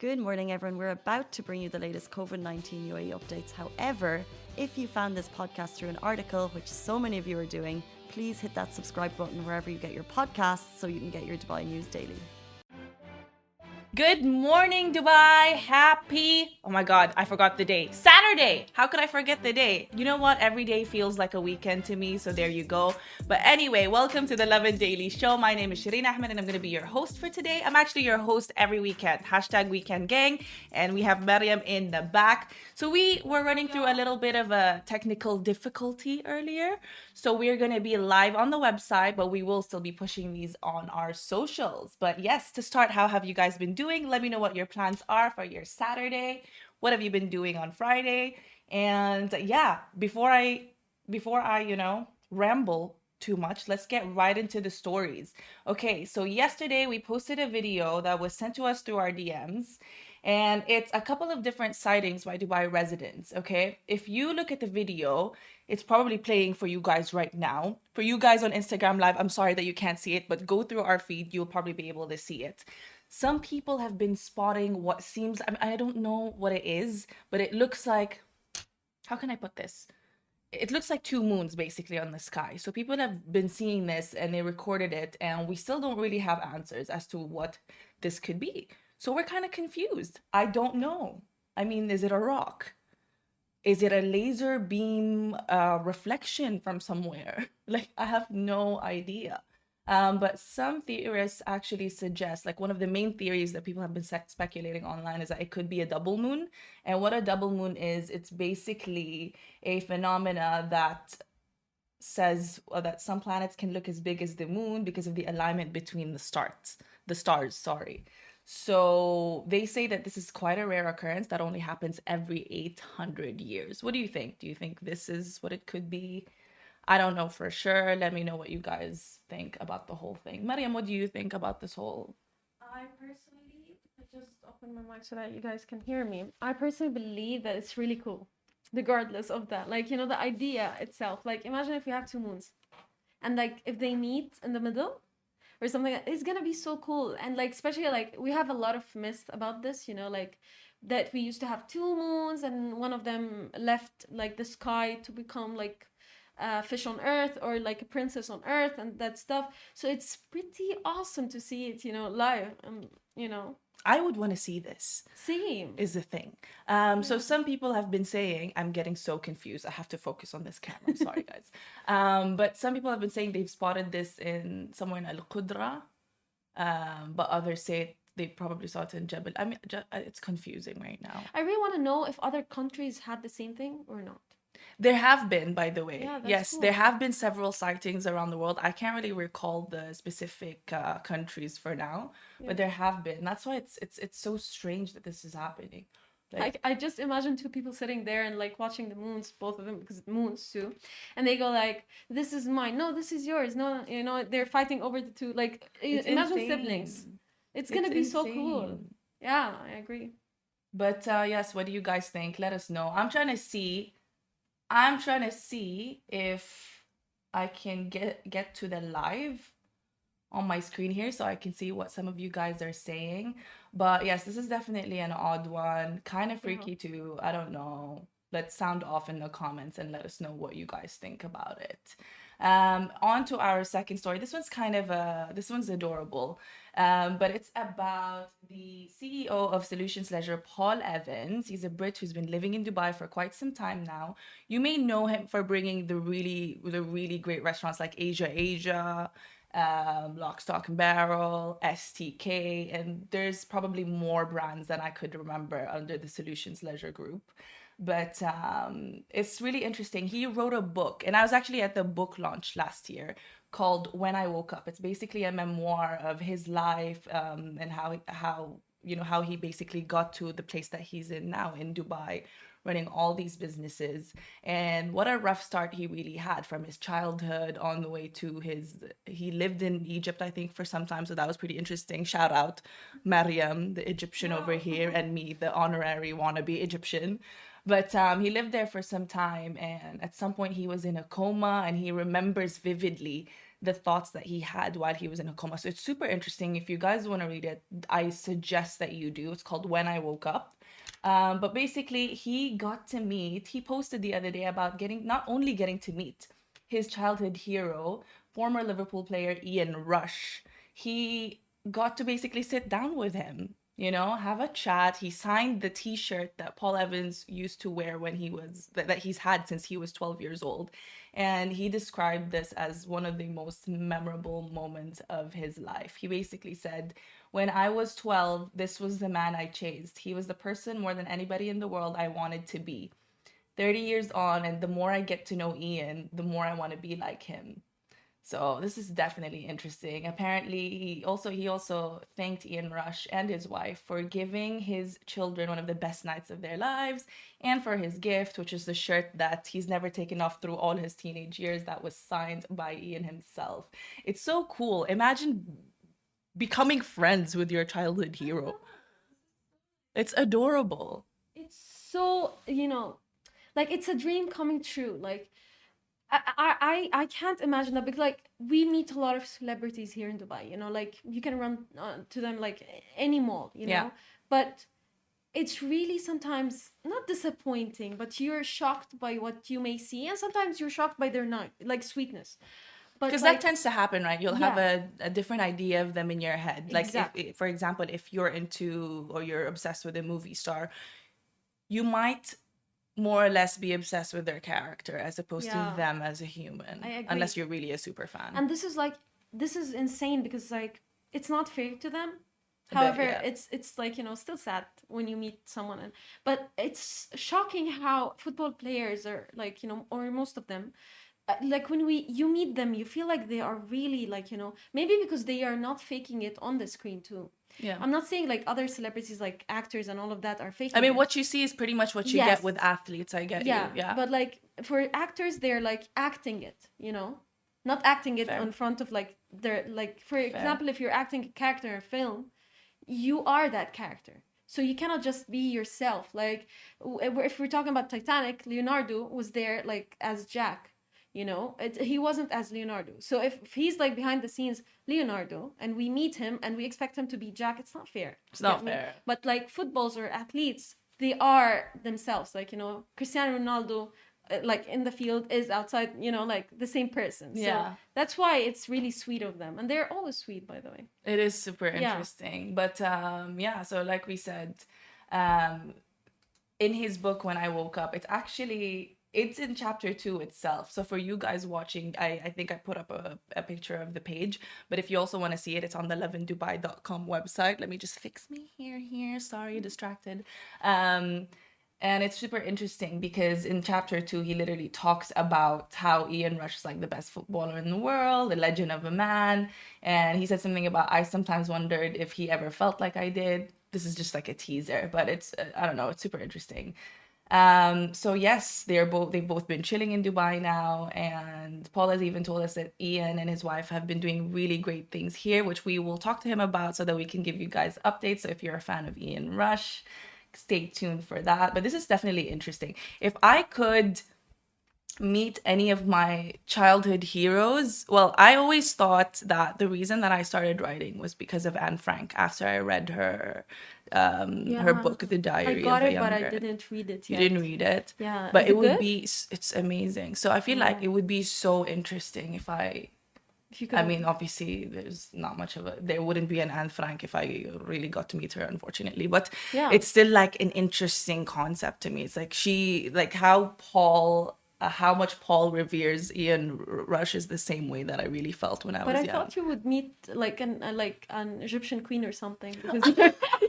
Good morning, everyone. We're about to bring you the latest COVID-19 UAE updates. However, if you found this podcast through an article, which so many of you are doing, please hit that subscribe button wherever you get your podcasts so you can get your Dubai news daily. Good morning, Dubai. Oh my God, I forgot the day. Saturday. How could I forget the day? You know what? Every day feels like a weekend to me, so there you go. But anyway, welcome to the Lovin Daily Show. My name is Shireen Ahmed and I'm going to be your host for today. I'm actually your host every weekend. #weekend gang. And we have Mariam in the back. So we were running through a little bit of a technical difficulty earlier. So we're going to be live on the website, but we will still be pushing these on our socials. But yes, to start, how have you guys been doing? Let me know what your plans are for your Saturday. What have you been doing on Friday? And yeah, before I ramble too much, let's get right into the stories. Okay, so yesterday we posted a video that was sent to us through our DMs, and it's a couple of different sightings by Dubai residents. Okay, if you look at the video, it's probably playing for you guys right now. For you guys on Instagram Live, I'm sorry that you can't see it, but go through our feed, you'll probably be able to see it. Some people have been spotting what seems, I don't know what it is, but it looks like, how can I put this? It looks like two moons basically on the sky. So people have been seeing this and they recorded it, and we still don't really have answers as to what this could be. So we're kind of confused. I don't know. I mean, is it a rock? Is it a laser beam reflection from somewhere? Like, I have no idea. But some theorists actually suggest, like, one of the main theories that people have been speculating online is that it could be a double moon. And what a double moon is, it's basically a phenomena that says that some planets can look as big as the moon because of the alignment between the stars, sorry. So they say that this is quite a rare occurrence that only happens every 800 years. What do you think? Do you think this is what it could be? I don't know for sure. Let me know what you guys think about the whole thing. Mariam, what do you think about this whole? I personally, I just opened my mic so that you guys can hear me. I personally believe that it's really cool, regardless of that. Like, the idea itself. Like, imagine if you have two moons and, like, if they meet in the middle or something, it's gonna be so cool. And, like, especially, like, we have a lot of myths about this, like, that we used to have two moons and one of them left, like, the sky to become, like, fish on earth, or like a princess on earth and that stuff. So it's pretty awesome to see it, live. I would want to see this, Same. is the thing. So some people have been saying, I'm getting so confused. I have to focus on this camera. I'm sorry, guys. But some people have been saying they've spotted this in somewhere in Al Qudra, but others say they probably saw it in Jebel. I mean, it's confusing right now. I really want to know if other countries had the same thing or not. There have been, by the way. Yeah, that's Yes, cool. there have been several sightings around the world. I can't really recall the specific countries for now, but there have been. That's why it's so strange that this is happening. Like, I just imagine two people sitting there and, like, watching the moons, both of them, because moons too, and they go like, "This is mine. No, this is yours. No, they're fighting over the two. Like, It's imagine insane. siblings. It's It's gonna be so cool. insane. Yeah, I agree. But yes, what do you guys think? Let us know. I'm trying to see if I can get to the live on my screen here so I can see what some of you guys are saying. But yes, this is definitely an odd one. Kind of freaky too. I don't know. Let's sound off in the comments and let us know what you guys think about it. On to our second story. This one's adorable. But it's about the CEO of Solutions Leisure, Paul Evans. He's a Brit who's been living in Dubai for quite some time now. You may know him for bringing the really great restaurants like Asia, Lock, Stock and Barrel, STK, and there's probably more brands than I could remember under the Solutions Leisure group. But it's really interesting. He wrote a book, and I was actually at the book launch last year, called When I Woke Up. It's basically a memoir of his life, and how he basically got to the place that he's in now in Dubai, running all these businesses, and what a rough start he really had from his childhood on the way to he lived in Egypt, I think, for some time, so that was pretty interesting. Shout out Mariam, the Egyptian over here, and me, the honorary wannabe Egyptian. But he lived there for some time, and at some point he was in a coma, and he remembers vividly the thoughts that he had while he was in a coma. So it's super interesting. If you guys want to read it, I suggest that you do. It's called When I Woke Up. But basically, he posted the other day about not only getting to meet his childhood hero, former Liverpool player Ian Rush. He got to basically sit down with him, have a chat. He signed the t-shirt that Paul Evans used to wear when that he's had since he was 12 years old. And he described this as one of the most memorable moments of his life. He basically said, when I was 12, this was the man I chased. He was the person more than anybody in the world I wanted to be. 30 years on, and the more I get to know Ian, the more I want to be like him. So this is definitely interesting. Apparently, he also thanked Ian Rush and his wife for giving his children one of the best nights of their lives, and for his gift, which is the shirt that he's never taken off through all his teenage years, that was signed by Ian himself. It's so cool. Imagine becoming friends with your childhood hero. It's adorable. It's so, like, it's a dream coming true. Like, I can't imagine that, because like we meet a lot of celebrities here in Dubai, like you can run to them like any mall, Yeah. but it's really sometimes not disappointing, but you're shocked by what you may see, and sometimes you're shocked by their like sweetness. But Because like, that tends to happen, right? You'll have a different idea of them in your head. Like, Exactly. for example, if you're into or you're obsessed with a movie star, you might more or less be obsessed with their character as opposed to Yeah. them as a human. I agree. Unless you're really a super fan. And this is insane, because like it's not fair to them. I bet, However, yeah. it's like, still sad when you meet someone, but it's shocking how football players are like, or most of them, like when you meet them, you feel like they are really like, maybe because they are not faking it on the screen too. Yeah. I'm not saying like other celebrities, like actors and all of that, are faking I mean, it. what you see is pretty much what you Yes. get with athletes. I get Yeah, you. Yeah. but like for actors, they're like acting it, not acting it Fair. in front of like their, like, for example, if you're acting a character in a film, you are that character. So you cannot just be yourself. Like if we're talking about Titanic, Leonardo was there like as Jack, he wasn't as Leonardo. So if he's like behind the scenes Leonardo, and we meet him and we expect him to be Jack, it's not fair. It's not fair. But like footballs or athletes, they are themselves. Like, Cristiano Ronaldo, like in the field, is outside, like the same person. So Yeah. that's why it's really sweet of them. And they're always sweet, by the way. It is super Yeah. interesting. But yeah, so like we said, in his book, When I Woke Up, it's in chapter 2 itself. So for you guys watching, I think I put up a picture of the page. But if you also want to see it, it's on the lovindubai.com website. Let me just fix me here. Sorry, distracted. And it's super interesting because in chapter 2, he literally talks about how Ian Rush is like the best footballer in the world, the legend of a man. And he said something about, I sometimes wondered if he ever felt like I did. This is just like a teaser, but it's, I don't know, it's super interesting. So yes, they've both been chilling in Dubai now, and Paul has even told us that Ian and his wife have been doing really great things here, which we will talk to him about so that we can give you guys updates. So if you're a fan of Ian Rush, stay tuned for that. But this is definitely interesting. If I could meet any of my childhood heroes, well, I always thought that the reason that I started writing was because of Anne Frank after I read her book, The Diary I got of a it, but I Young Girl. didn't read it You yet. didn't read it? Yeah. But Is it would good? be, it's amazing. So I feel like it would be so interesting if If you could. I mean, obviously, there's not much of there wouldn't be an Anne Frank if I really got to meet her, unfortunately. But Yeah. it's still like an interesting concept to me. It's like how much Paul reveres Ian Rush is the same way that I really felt when I But was I young. thought you would meet like an Egyptian queen or something, because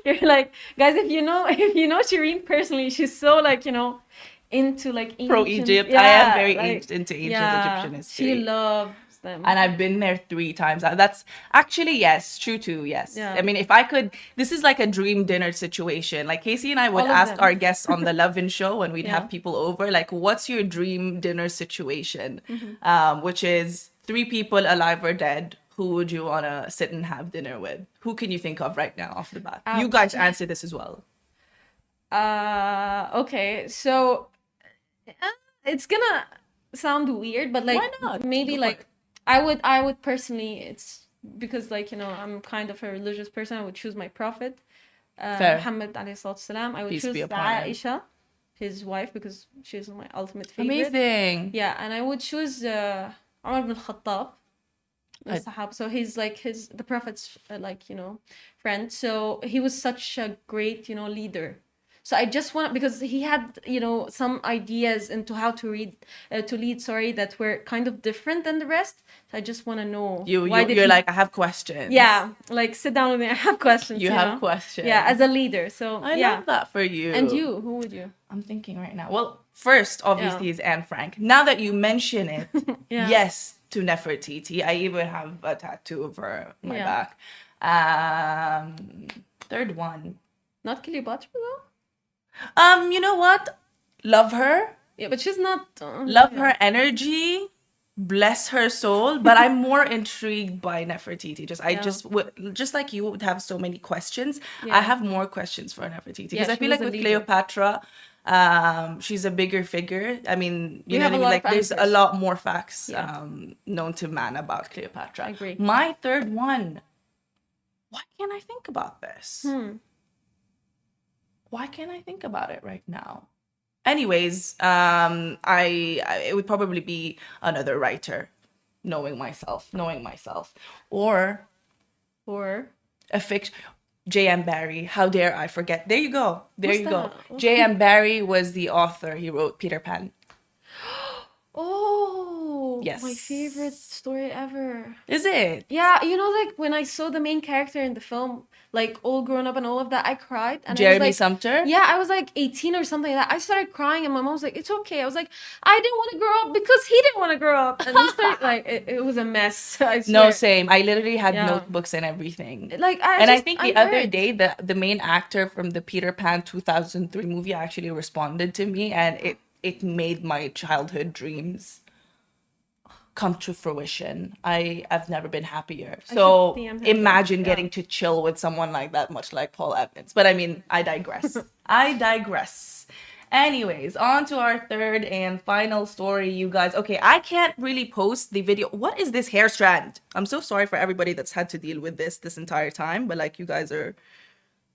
you're like, guys, if you know Shireen personally, she's so like, into like Pro ancient- Egypt. I am yeah, very like, into ancient yeah, Egyptian history. She loves them. And I've been there 3 times. That's actually, yes, true too, yes. Yeah. I mean, if I could, this is like a dream dinner situation. Like Casey and I would All of ask them. our guests on the Lovin show when we'd Yeah. have people over, like, what's your dream dinner situation? Mm-hmm. Which is 3 people, alive or dead. Who would you want to sit and have dinner with? Who can you think of right now off the bat? You guys answer this as well. Okay, so it's gonna sound weird, but like Why not? maybe Go for like it. I would personally, it's because like, I'm kind of a religious person. I would choose my prophet, Fair. Muhammad alayhi salatu salam. I would Peace be choose upon him. Aisha, his wife, because she's my ultimate favorite. Amazing. Yeah, and I would choose Umar ibn Khattab, the I- Sahab. So he's like the prophet's like, friend. So he was such a great, leader. So I just want, because he had, some ideas into how to lead, sorry, that were kind of different than the rest. So I just want to know why did You're he, like, I have questions. yeah, like sit down with me. I have questions. You have questions. Yeah, as a leader. So I yeah. love that for you. And you, who would you? I'm thinking right now. Well, first, obviously, is Anne Frank. Now that you mention it, Yeah. yes, to Nefertiti. I even have a tattoo of her on my Yeah. back. Third one. Not Cleopatra though. You know what? Love her. Yeah, but she's not. Love yeah. her energy. Bless her soul. But I'm more intrigued by Nefertiti. Just like you would have so many questions. Yeah. I have more questions for Nefertiti because Yeah, I she feel was like a with leader. Cleopatra, she's a bigger figure. I mean, We you know have what I a mean? lot Like, of there's a answers. lot more facts Yeah. known to man about Cleopatra. I agree. My third one. Why can't I think about this? Why can't I think about it right now? Anyways, it would probably be another writer, knowing myself, or Or a fiction. J.M. Barrie. How dare I forget? There you go. There Who's you go. that? J.M. Barrie was the author. He wrote Peter Pan. oh, Yes. my favorite story ever. Is it? Yeah, like when I saw the main character in the film, like all grown up and all of that, I cried. And I Jeremy was like, Sumter? yeah, I was like 18 or something like that. I started crying, and my mom was like, "It's okay." I was like, "I didn't want to grow up because he didn't want to grow up," and we started like it was a mess. I No, swear. same. I literally had Yeah. notebooks and everything. Like And I just, think I'm the other hurt. day, the main actor from the Peter Pan 2003 movie actually responded to me, and it made my childhood dreams come to fruition. I've never been happier. So DM him then. imagine Yeah. getting to chill with someone like that, much like Paul Evans. But I mean, I digress. I digress. Anyways, on to our third and final story, you guys. Okay, I can't really post the video. What is this hair strand? I'm so sorry for everybody that's had to deal with this entire time, but like, you guys are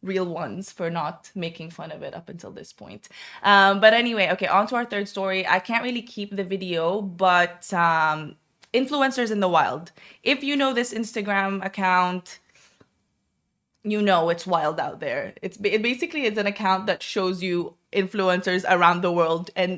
real ones for not making fun of it up until this point. But anyway, okay, on to our third story. I can't really keep the video, but influencers in the wild. If you know this Instagram account, you know it's wild out there. It basically is an account that shows you influencers around the world and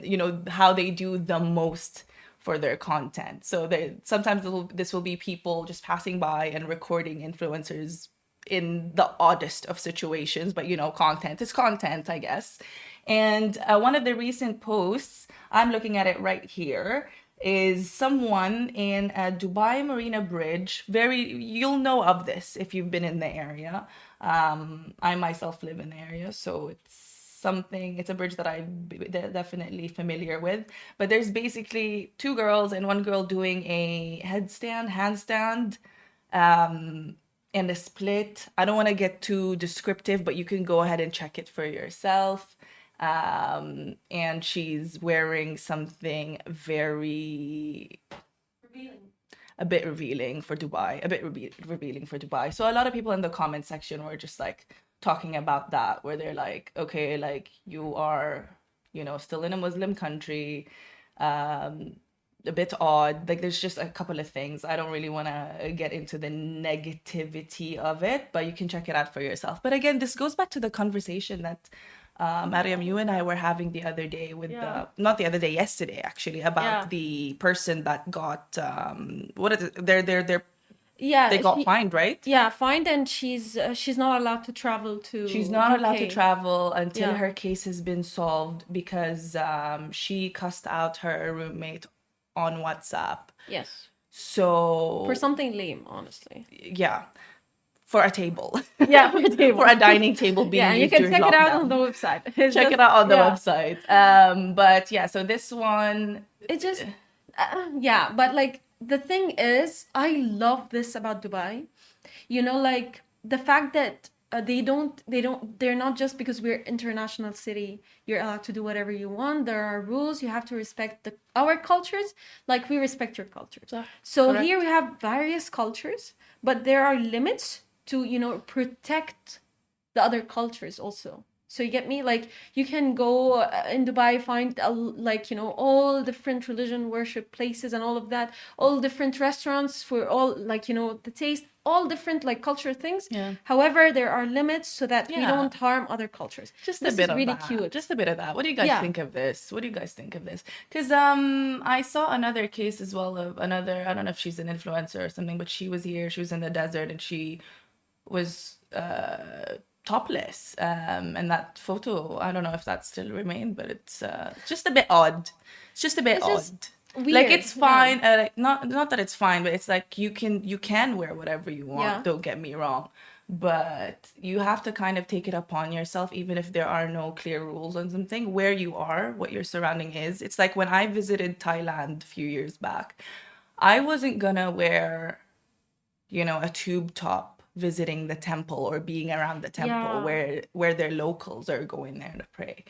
how they do the most for their content. So sometimes this will be people just passing by and recording influencers in the oddest of situations, but content is content, I guess. And one of the recent posts, I'm looking at it right here, is someone in a Dubai Marina Bridge. You'll know of this if you've been in the area. I myself live in the area, so it's a bridge that I'm definitely familiar with. But there's basically two girls and one girl doing a handstand, and a split. I don't want to get too descriptive, but you can go ahead and check it for yourself. And she's wearing something a bit revealing for Dubai. So a lot of people in the comment section were just like talking about that, where they're like, okay, like, you are, still in a Muslim country, a bit odd. Like, there's just a couple of things. I don't really want to get into the negativity of it, but you can check it out for yourself. But again, this goes back to the conversation that Mariam, you and I were having the other day with not the other day, yesterday actually, about the person that got what is it? They got fined, right? Yeah, fined, and she's not allowed to travel to. She's not allowed to UK. travel until her case has been solved because she cussed out her roommate on WhatsApp. Yes. So For something lame, honestly. Yeah. For a table. Yeah, for a table. For a dining table being Yeah, and you used can during check it out lockdown. on the website. Check it out on the website. But yeah, so this one, It just, yeah, but like the thing is, I love this about Dubai. Like the fact that they're not just because we're international city, you're allowed to do whatever you want. There are rules. You have to respect our cultures like we respect your cultures. So correct. here we have various cultures, but there are limits to, protect the other cultures also. So you get me? Like, you can go in Dubai, find all different religion worship places and all of that, all different restaurants for all, the taste, all different like culture things. Yeah. However, there are limits so that we Yeah. don't harm other cultures. Just This a bit is of really that. cute. Just a bit of that. What do you guys Yeah. think of this? What do you guys think of this? Because I saw another case as well of another, I don't know if she's an influencer or something, but she was here, she was in the desert, and she was topless. And that photo, I don't know if that still remained, but it's just a bit odd. It's just a bit It's odd. just weird. Like, it's yeah. fine. Like, not that it's fine, but it's like you can wear whatever you want. Yeah. Don't get me wrong, but you have to kind of take it upon yourself, even if there are no clear rules on something. Where you are, what your surrounding is. It's like when I visited Thailand a few years back, I wasn't gonna wear, a tube top visiting the temple or being around the temple Yeah. where their locals are going there to pray.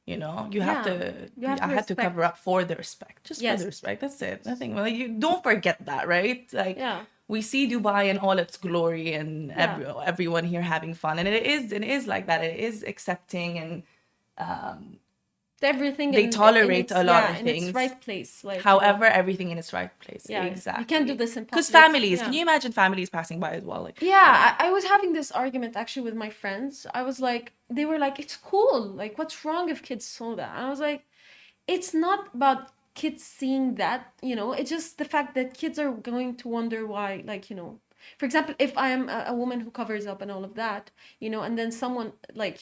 You have Yeah. to. You have to I had to cover respect. up for the respect, just for Yes. the respect. That's it. Nothing. Well, you don't forget that, right? Like, Yeah. we see Dubai in all its glory and Yeah. everyone here having fun, and it is like that. It is accepting, and Everything they in tolerate its, a lot of in its things. right place. Like, However, everything in its right place. yeah, Exactly. you can't do this in Because public. families, Yeah. can you imagine families passing by as well? Like, Yeah, I was having this argument actually with my friends. I was like, they were like, it's cool. Like, what's wrong if kids saw that? And I was like, it's not about kids seeing that, it's just the fact that kids are going to wonder why, like, for example, if I am a woman who covers up and all of that, and then someone, like,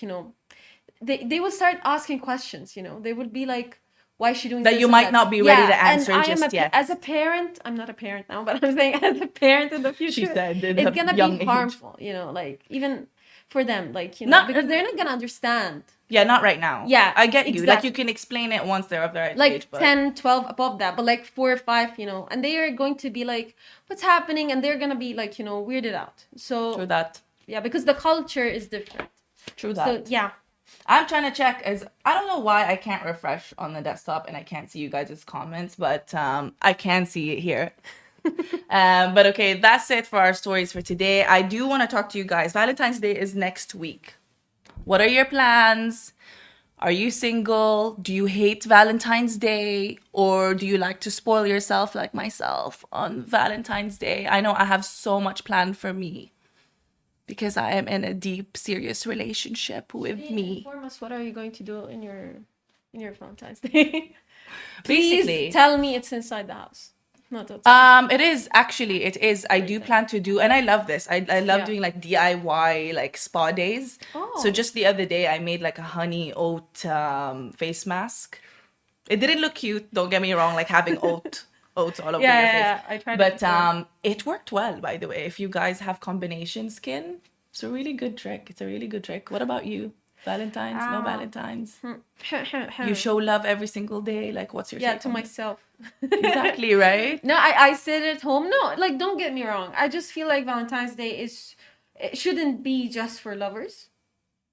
they will start asking questions, they would be like, why is she doing that this you and might that? not be ready to Yeah, and answer I am just yet. as a parent, I'm not a parent now, but I'm saying as a parent in the future, She said in it's a gonna young be age. harmful, like even for them, like, Not- because they're not gonna understand. Yeah, not right now. Yeah, I get you. Like, exactly. you can explain it once they're of the right Like age, but 10, 12, above that, but like 4 or 5, and they are going to be like, what's happening? And they're gonna be like, weirded out. So true that. yeah, because the culture is different. True that. So yeah. I'm trying to check as I don't know why I can't refresh on the desktop and I can't see you guys' comments, but I can see it here. But okay, that's it for our stories for today. I do want to talk to you guys. Valentine's Day is next week. What are your plans? Are you single? Do you hate Valentine's Day? Or do you like to spoil yourself like myself on Valentine's Day? I know I have so much planned for me because I am in a deep, serious relationship with me. Inform us, what are you going to do in your Valentine's Day? Basically. Please tell me it's inside the house. Not outside. It is. I do plan to do, and I love this. I love Yeah. doing like DIY like spa days. Oh. So just the other day I made like a honey oat face mask. It didn't look cute, don't get me wrong, like having oats all over your face. Yeah, I tried it But before. it worked well, by the way. If you guys have combination skin, it's a really good trick. It's a really good trick. What about you? Valentine's? No Valentine's? You show love every single day. Like, what's your Yeah, take to on myself. this? Exactly, right? No, I sit at home. No, like, don't get me wrong. I just feel like Valentine's Day it shouldn't be just for lovers.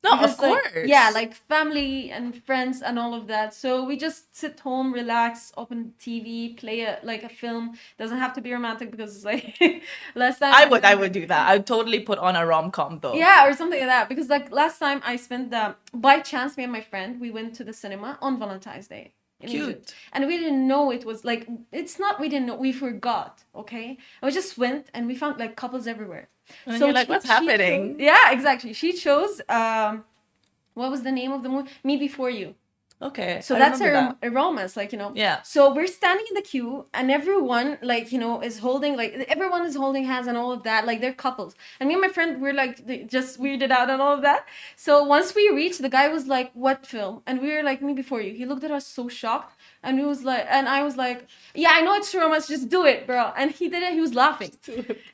No, Because, of course. like, yeah, like family and friends and all of that. So we just sit home, relax, open TV, play a film. Doesn't have to be romantic because it's like last time I would do that. I would totally put on a rom-com though. yeah, or something like that. Because like last time I spent by chance, me and my friend, we went to the cinema on Valentine's Day. In Cute. Egypt. And we didn't know it was like, it's not, we didn't know, we forgot, okay? And we just went and we found like couples everywhere. And you're like, what's happening? Yeah, exactly. She chose, what was the name of the movie? Me Before You. Okay. So I that's remember a romance, like, Yeah. So we're standing in the queue and everyone, like, is holding, like, everyone is holding hands and all of that. Like, they're couples. And me and my friend, we're, like, just weirded out and all of that. So once we reached, the guy was like, what film? And we were like, Me Before You. He looked at us so shocked. And he was like, and I was like, yeah, I know it's romance, just do it, bro. And he did it, he was laughing.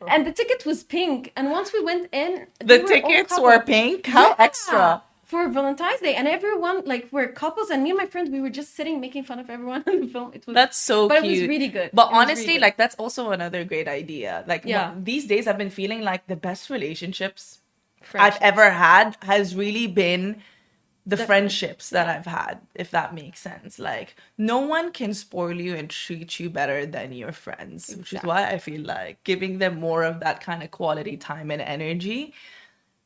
And the ticket was pink. And once we went in, The tickets were pink? How extra? For Valentine's Day, and everyone like were couples, and me and my friends, we were just sitting making fun of everyone in the film. It was That's so but cute. it was really good. But It was honestly, really good. like that's also another great idea. Like Yeah. these days I've been feeling like the best relationships I've ever had has really been the friendships that yeah. I've had, if that makes sense. Like, no one can spoil you and treat you better than your friends, which is why I feel like giving them more of that kind of quality time and energy,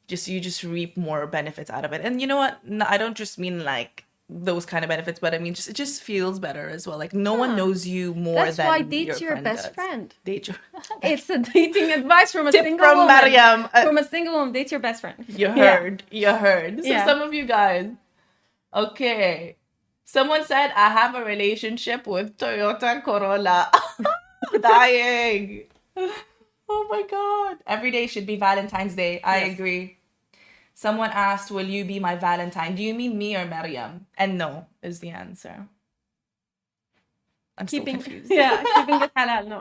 you just reap more benefits out of it. And you know what? I don't just mean like those kind of benefits, but I mean it just feels better as well. Like, no one knows you more That's than why your date your friend best does. friend. Date your It's a dating advice from a tip single from woman. Mariam. From a single woman, date your best friend. You heard. You heard. So Yeah. some of you guys. Okay. Someone said, I have a relationship with Toyota Corolla. Dying. Oh my God. Every day should be Valentine's Day. I agree. Someone asked, will you be my Valentine? Do you mean me or Mariam? And no is the answer. I'm still confused. Yeah, keeping it halal, no.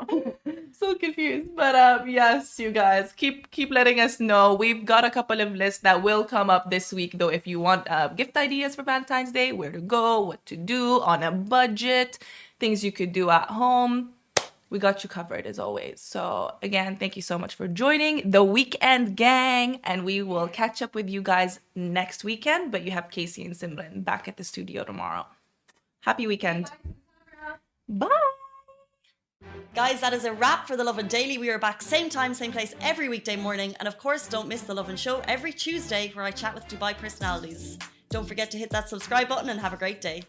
So confused. But yes, you guys, keep letting us know. We've got a couple of lists that will come up this week, though. If you want gift ideas for Valentine's Day, where to go, what to do on a budget, things you could do at home, we got you covered as always. So again, thank you so much for joining the weekend gang, and we will catch up with you guys next weekend. But you have Casey and Simran back at the studio tomorrow. Happy weekend. Bye. Guys, that is a wrap for the Lovin Daily. We are back same time, same place every weekday morning. And of course, don't miss the Lovin Show every Tuesday where I chat with Dubai personalities. Don't forget to hit that subscribe button and have a great day.